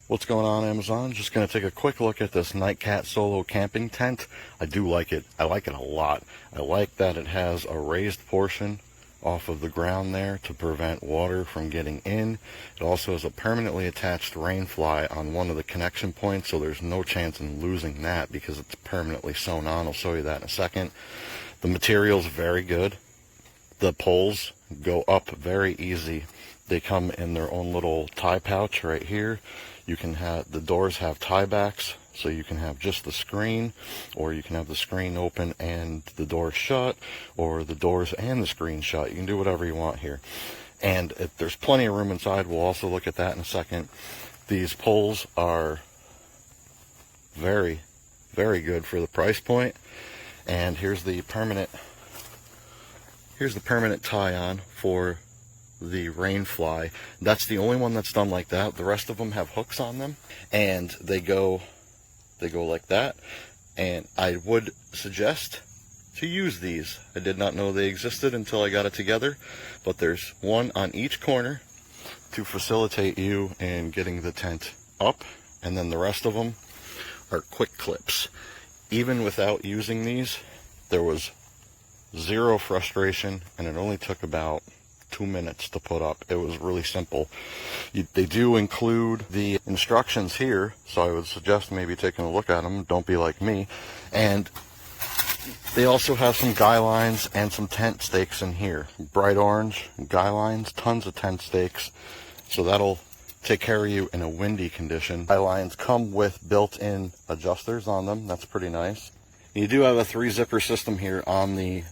What's going on, Amazon? Just going to take a quick look at this Nightcat Solo camping tent. I do like it. I like it a lot. I like that it has a raised portion off of the ground there to prevent water from getting in. It also has a permanently attached rain fly on one of the connection points, so there's no chance in losing that because it's permanently sewn on. I'll show you that in a second. The material's very good. The poles go up very easy. They come in their own little tie pouch right here. You can have, the doors have tie backs, so you can have just the screen, or you can have the screen open and the door shut, or the doors and the screen shut. You can do whatever you want here. And if there's plenty of room inside, we'll also look at that in a second. These poles are very, very good for the price point. And here's the permanent tie on for the rain fly. That's the only one that's done like that. The rest of them have hooks on them, and they go like that. And I would suggest to use these. I did not know they existed until I got it together, but there's one on each corner to facilitate you in getting the tent up, and then the rest of them are quick clips. Even without using these, there was zero frustration, and it only took about 2 minutes to put up. It was really simple. They do include the instructions here, so I would suggest maybe taking a look at them. Don't be like me. And they also have some guy lines and some tent stakes in here. Bright orange guy lines, tons of tent stakes. So that'll take care of you in a windy condition. Guy lines come with built-in adjusters on them. That's pretty nice. You do have a 3-zipper system here on the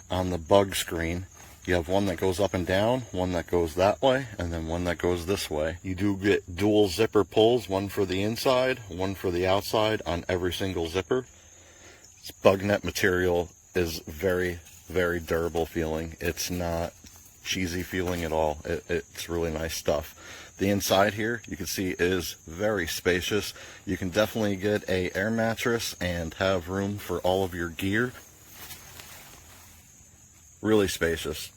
bug screen. You have one that goes up and down, one that goes that way, and then one that goes this way. You do get dual zipper pulls, one for the inside, one for the outside on every single zipper. This bug net material is very, very durable feeling. It's not cheesy feeling at all. It's really nice stuff. The inside here, you can see, is very spacious. You can definitely get an air mattress and have room for all of your gear. Really spacious.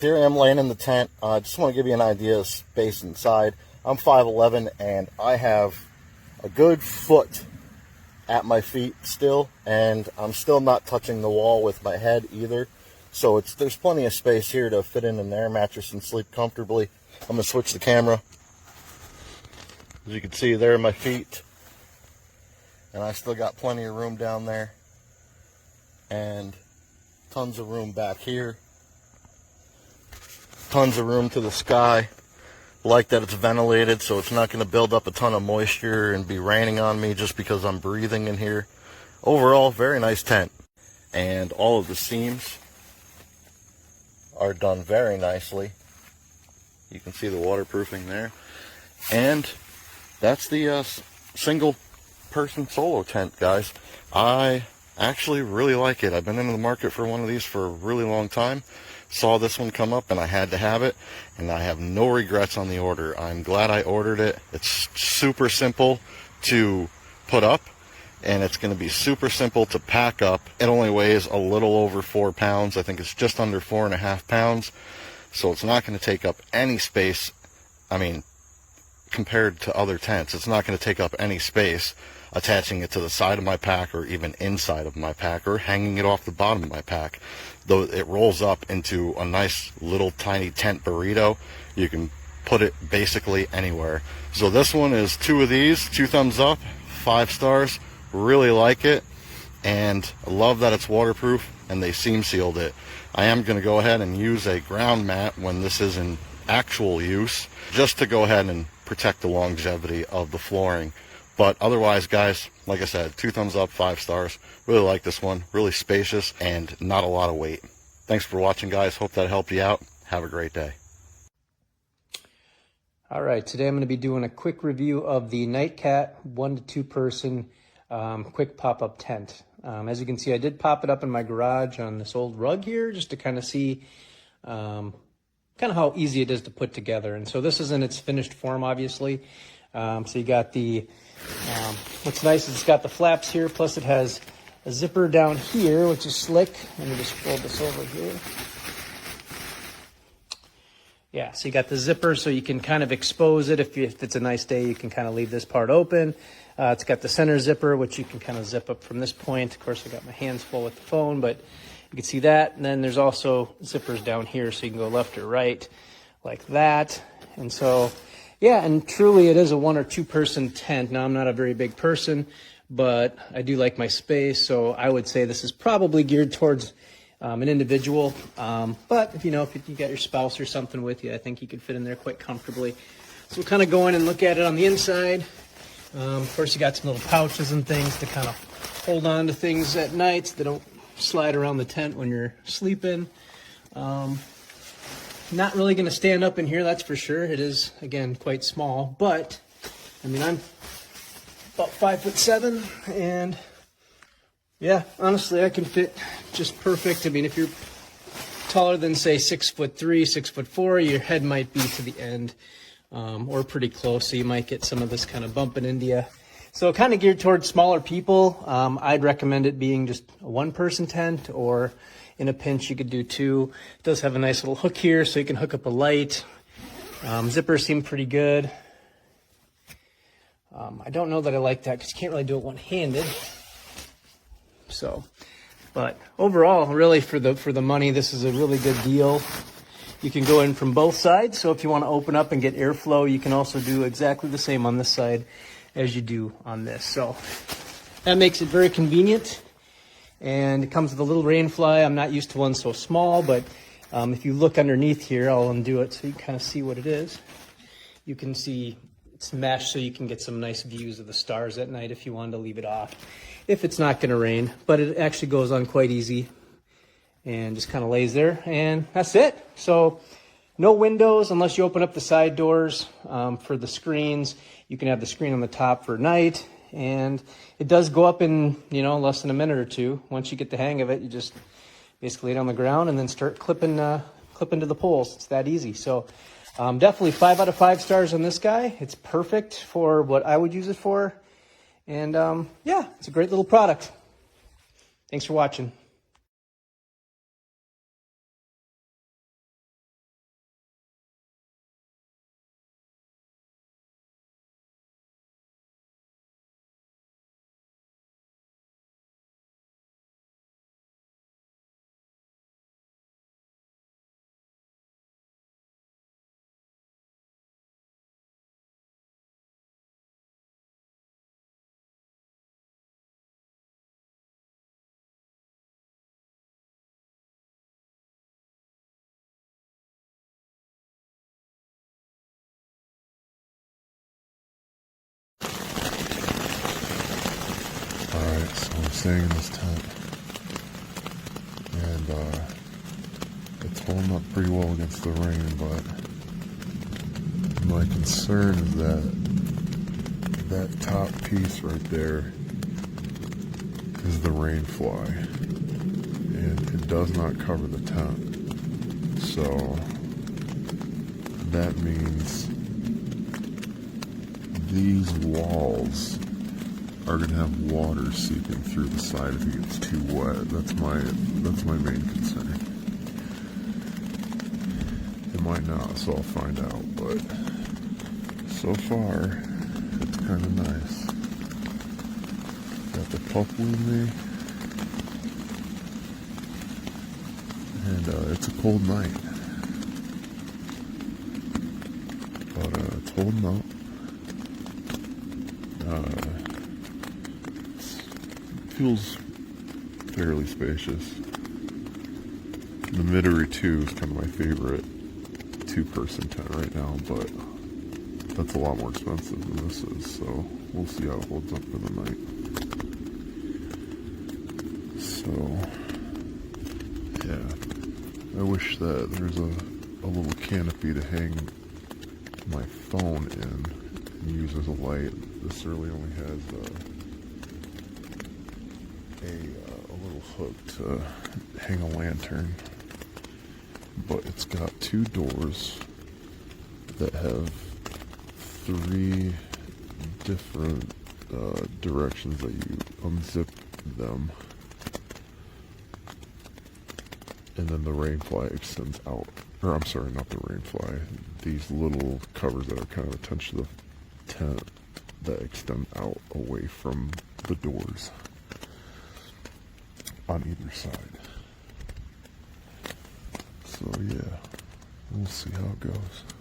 Here I am laying in the tent. I just want to give you an idea of space inside. I'm 5'11", and I have a good foot at my feet still, and I'm still not touching the wall with my head either. So there's plenty of space here to fit in an air mattress and sleep comfortably. I'm going to switch the camera. As you can see, there are my feet, and I still got plenty of room down there, and tons of room back here, tons of room to the sky. Like that it's ventilated, so it's not going to build up a ton of moisture and be raining on me just because I'm breathing in here. Overall, very nice tent, and all of the seams are done very nicely. You can see the waterproofing there, and that's the single person solo tent, guys. I actually really like it. I've been in the market for one of these for a really long time. Saw this one come up and I had to have it, and I have no regrets on the order. I'm glad I ordered it. It's super simple to put up, and it's going to be super simple to pack up. It only weighs a little over 4 pounds. I think it's just under 4.5 pounds. So it's not going to take up any space. I mean, compared to other tents, it's not going to take up any space attaching it to the side of my pack or even inside of my pack or hanging it off the bottom of my pack. Though it rolls up into a nice little tiny tent burrito, you can put it basically anywhere. So this one is 2 of these, 2 thumbs up, 5 stars. Really like it, and I love that it's waterproof and they seam sealed it. I am going to go ahead and use a ground mat when this is in actual use, just to go ahead and protect the longevity of the flooring. But otherwise, guys, like I said, 2 thumbs up, 5 stars. Really like this one. Really spacious and not a lot of weight. Thanks for watching, guys. Hope that helped you out. Have a great day. All right, today I'm going to be doing a quick review of the Nightcat 1 to 2 person quick pop-up tent. As you can see, I did pop it up in my garage on this old rug here just to kind of see kind of how easy it is to put together. And so this is in its finished form, obviously. So you got the, what's nice is it's got the flaps here, plus it has a zipper down here, which is slick. Let me just fold this over here. Yeah, so you got the zipper so you can kind of expose it. If it's a nice day, you can kind of leave this part open. It's got the center zipper, which you can kind of zip up from this point. Of course, I got my hands full with the phone, but you can see that. And then there's also zippers down here, so you can go left or right like that. And so, yeah, and truly it is a 1 or 2 person tent. Now, I'm not a very big person, but I do like my space. So I would say this is probably geared towards an individual. But if you got your spouse or something with you, I think you could fit in there quite comfortably. So we'll kind of go in and look at it on the inside. Of course, you got some little pouches and things to kind of hold on to things at night so they don't slide around the tent when you're sleeping. Not really going to stand up in here, that's for sure. It is, again, quite small, but I mean, I'm about 5'7", and yeah, honestly, I can fit just perfect. I mean, if you're taller than, say, 6'3", 6'4", your head might be to the end, or pretty close, so you might get some of this kind of bumping into you. So kind of geared towards smaller people. I'd recommend it being just a 1-person tent, or in a pinch, you could do 2. It does have a nice little hook here, so you can hook up a light. Zippers seem pretty good. I don't know that I like that because you can't really do it one-handed. So, but overall, really for the money, this is a really good deal. You can go in from both sides. So if you want to open up and get airflow, you can also do exactly the same on this side as you do on this. So that makes it very convenient. And it comes with a little rain fly. I'm not used to one so small, but if you look underneath here, I'll undo it so you can kind of see what it is. You can see it's meshed so you can get some nice views of the stars at night if you wanted to leave it off, if it's not going to rain. But it actually goes on quite easy and just kind of lays there, and that's it. So no windows unless you open up the side doors for the screens. You can have the screen on the top for night. And it does go up in, less than a minute or 2. Once you get the hang of it, you just basically lay it on the ground and then start clipping to the poles. It's that easy. So definitely 5 out of 5 stars on this guy. It's perfect for what I would use it for. And yeah, it's a great little product. Thanks for watching. Alright, so I'm staying in this tent, and it's holding up pretty well against the rain, but my concern is that top piece right there is the rain fly, and it does not cover the tent, so that means these walls are going to have water seeping through the side if it gets too wet. That's my main concern. It might not, so I'll find out, but so far it's kind of nice. Got the pup with me, and it's a cold night, but it's holding up. Feels fairly spacious. The Midori 2 is kind of my favorite 2-person tent right now, but that's a lot more expensive than this is, so we'll see how it holds up for the night. So, yeah, I wish that there's a little canopy to hang my phone in and use as a light. This really only has a little hook to hang a lantern, but it's got 2 doors that have 3 different directions that you unzip them, And then the rain fly extends out. Or I'm sorry, not the rain fly. These little covers that are kind of attached to the tent that extend out away from the doors on either side. So yeah, we'll see how it goes.